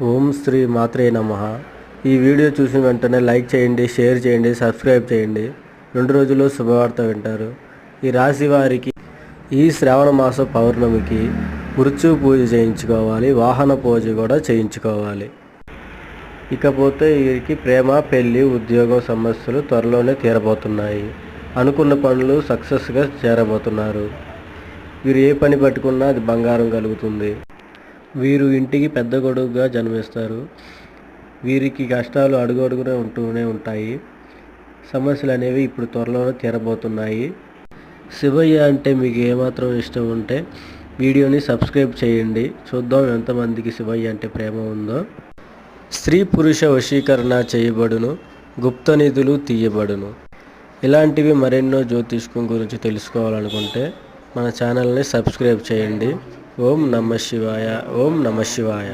ఓం శ్రీ మాత్రే నమః. ఈ వీడియో చూసిన వెంటనే లైక్ చేయండి, షేర్ చేయండి, సబ్స్క్రైబ్ చేయండి. 2 రోజుల్లో శుభవార్త వింటారు. ఈ రాశి వారికి ఈ శ్రావణ మాస పౌర్ణమికి మృత్యు పూజ చేయించుకోవాలి, వాహన పూజ కూడా చేయించుకోవాలి. ఇకపోతే వీరికి ప్రేమ, పెళ్లి, ఉద్యోగం సమస్యలు త్వరలోనే తీరబోతున్నాయి. అనుకున్న పనులు సక్సెస్గా చేరబోతున్నారు. వీరు ఏ పని పట్టుకున్నా అది బంగారం కలుగుతుంది. వీరు ఇంటికి పెద్ద కొడుకుగా జన్మిస్తారు. వీరికి కష్టాలు అడుగడుగునే ఉంటూనే ఉంటాయి. సమస్యలు అనేవి ఇప్పుడు త్వరలోనే తీరబోతున్నాయి. శివయ్య అంటే మీకు ఏమాత్రం ఇష్టం ఉంటే వీడియోని సబ్స్క్రైబ్ చేయండి. చూద్దాం ఎంతమందికి శివయ్య అంటే ప్రేమ ఉందో. స్త్రీ పురుష వశీకరణ చేయబడును, గుప్త నిధులు తీయబడును. ఇలాంటివి మరెన్నో జ్యోతిష్కం గురించి తెలుసుకోవాలనుకుంటే మన ఛానల్ని సబ్స్క్రైబ్ చేయండి. ఓం నమః శివాయ. ఓం నమః శివాయ.